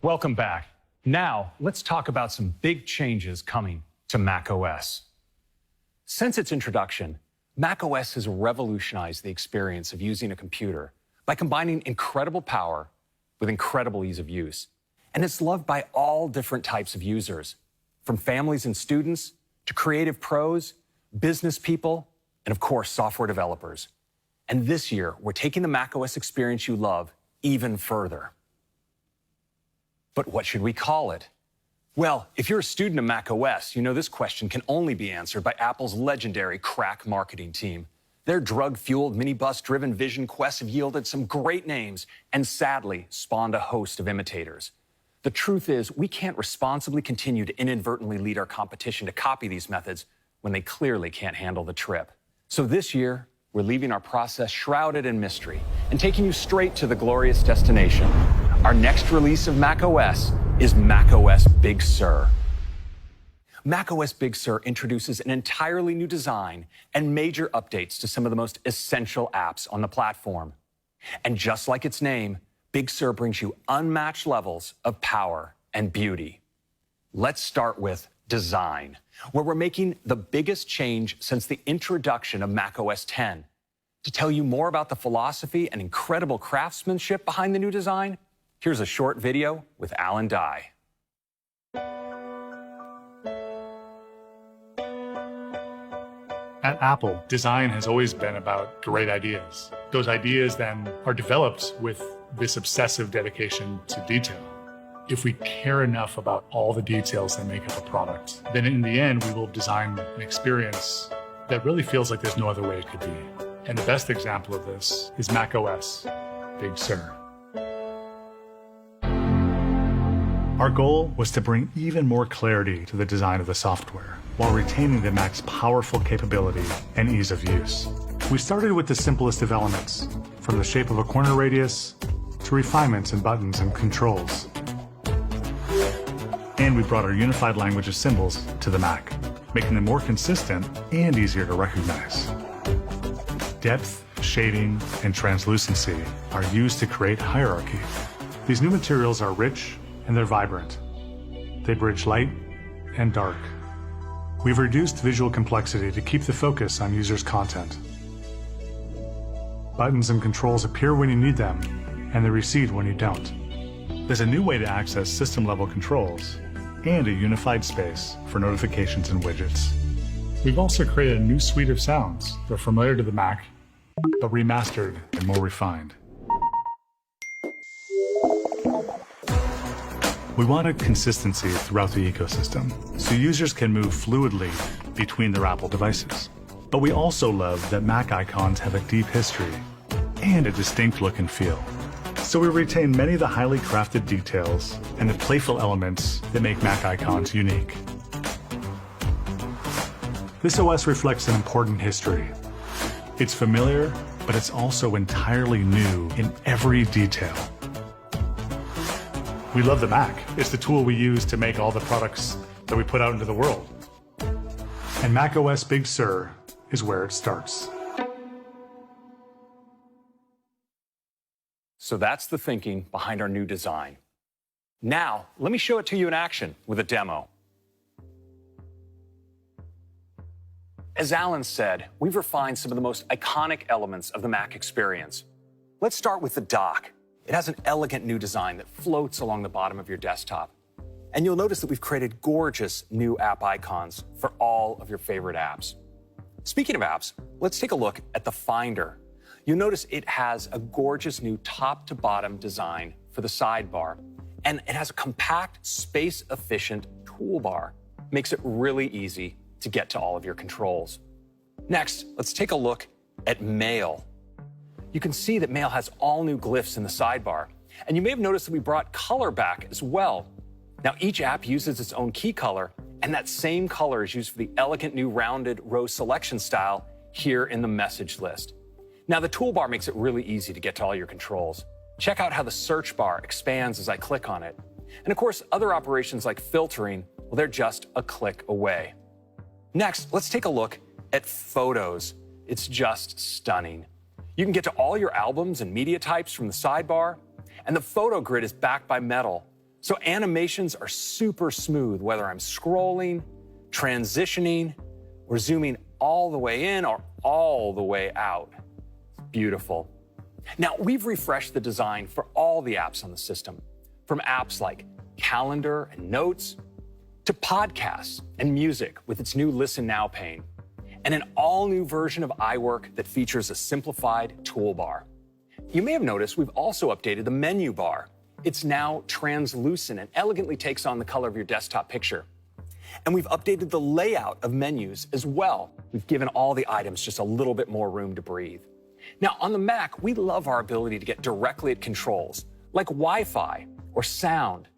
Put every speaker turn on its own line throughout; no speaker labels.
Welcome back. Now, let's talk about some big changes coming to macOS. Since its introduction, macOS has revolutionized the experience of using a computer by combining incredible power with incredible ease of use. And it's loved by all different types of users, from families and students to creative pros, business people, and of course, software developers. And this year, we're taking the macOS experience you love even further. But what should we call it? Well, if you're a student of macOS, you know this question can only be answered by Apple's legendary crack marketing team. Their drug-fueled, minibus-driven vision quests have yielded some great names and sadly spawned a host of imitators. The truth is, we can't responsibly continue to inadvertently lead our competition to copy these methods when they clearly can't handle the trip. So this year, we're leaving our process shrouded in mystery and taking you straight to the glorious destination. Our next release of macOS is macOS Big Sur. macOS Big Sur introduces an entirely new design and major updates to some of the most essential apps on the platform. And just like its name, Big Sur brings you unmatched levels of power and beauty. Let's start with design, where we're making the biggest change since the introduction of macOS 10. To tell you more about the philosophy and incredible craftsmanship behind the new design, here's a short video with Alan Dye.
At Apple, design has always been about great ideas. Those ideas then are developed with this obsessive dedication to detail. If we care enough about all the details that make up a product, then in the end, we will design an experience that really feels like there's no other way it could be. And the best example of this is macOS Big Sur. Our goal was to bring even more clarity to the design of the software, while retaining the Mac's powerful capability and ease of use. We started with the simplest of elements, from the shape of a corner radius to refinements in buttons and controls. And we brought our unified language of symbols to the Mac, making them more consistent and easier to recognize. Depth, shading, and translucency are used to create hierarchy. These new materials are rich and they're vibrant. They bridge light and dark. We've reduced visual complexity to keep the focus on users' content. Buttons and controls appear when you need them, and they recede when you don't. There's a new way to access system-level controls and a unified space for notifications and widgets. We've also created a new suite of sounds that are familiar to the Mac, but remastered and more refined. We wanted consistency throughout the ecosystem, so users can move fluidly between their Apple devices. But we also love that Mac icons have a deep history and a distinct look and feel. So we retain many of the highly crafted details and the playful elements that make Mac icons unique. This OS reflects an important history. It's familiar, but it's also entirely new in every detail. We love the Mac. It's the tool we use to make all the products that we put out into the world. And macOS Big Sur is where it starts.
So that's the thinking behind our new design. Now, let me show it to you in action with a demo. As Alan said, we've refined some of the most iconic elements of the Mac experience. Let's start with the dock. It has an elegant new design that floats along the bottom of your desktop. And you'll notice that we've created gorgeous new app icons for all of your favorite apps. Speaking of apps, let's take a look at the Finder. You'll notice it has a gorgeous new top-to-bottom design for the sidebar, and it has a compact, space-efficient toolbar. Makes it really easy to get to all of your controls. Next, let's take a look at Mail. You can see that Mail has all new glyphs in the sidebar, and you may have noticed that we brought color back as well. Now, each app uses its own key color, and that same color is used for the elegant new rounded row selection style here in the message list. Now, the toolbar makes it really easy to get to all your controls. Check out how the search bar expands as I click on it. And of course, other operations like filtering, well, they're just a click away. Next, let's take a look at Photos. It's just stunning. You can get to all your albums and media types from the sidebar, and the photo grid is backed by metal, So animations are super smooth, whether I'm scrolling, transitioning, or zooming all the way in or all the way out. It's beautiful. Now, we've refreshed the design for all the apps on the system, from apps like Calendar and Notes, to podcasts and music with its new Listen Now pane, and an all-new version of iWork that features a simplified toolbar. You may have noticed we've also updated the menu bar. It's now translucent and elegantly takes on the color of your desktop picture. And we've updated the layout of menus as well. We've given all the items just a little bit more room to breathe. Now, on the Mac, we love our ability to get directly at controls, like Wi-Fi or sound.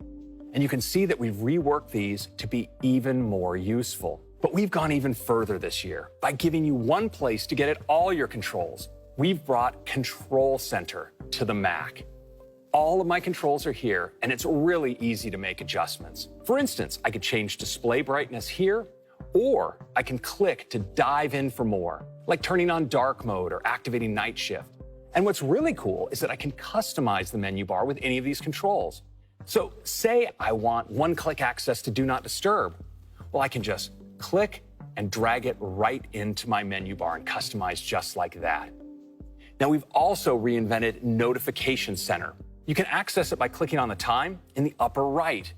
And you can see that we've reworked these to be even more useful. But we've gone even further this year by giving you one place to get at all your controls. We've brought Control Center to the Mac. All of my controls are here, and it's really easy to make adjustments. For instance, I could change display brightness here, or I can click to dive in for more, like turning on dark mode or activating night shift. And what's really cool is that I can customize the menu bar with any of these controls. So say I want one-click access to Do Not Disturb. Well, I can just click and drag it right into my menu bar and customize just like that. Now, we've also reinvented Notification Center. You can access it by clicking on the time in the upper right.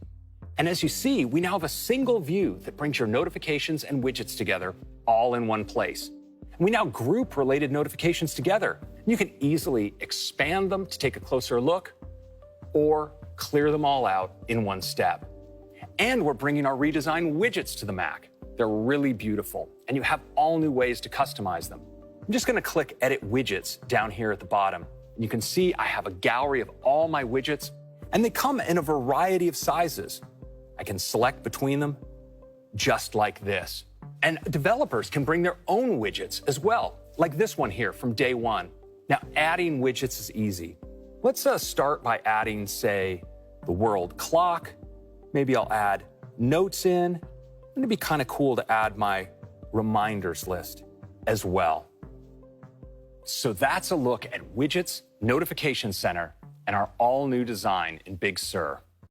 And as you see, we now have a single view that brings your notifications and widgets together all in one place. And we now group related notifications together. You can easily expand them to take a closer look or clear them all out in one step. And we're bringing our redesigned widgets to the Mac. They're really beautiful, and you have all new ways to customize them. I'm just going to click Edit Widgets down here at the bottom. And you can see I have a gallery of all my widgets, and they come in a variety of sizes. I can select between them just like this. And developers can bring their own widgets as well, like this one here from day one. Now, adding widgets is easy. Let's start by adding, say, the world clock. Maybe I'll add notes in. It'd be kind of cool to add my reminders list as well. So that's a look at Widgets, Notification Center, and our all-new design in Big Sur.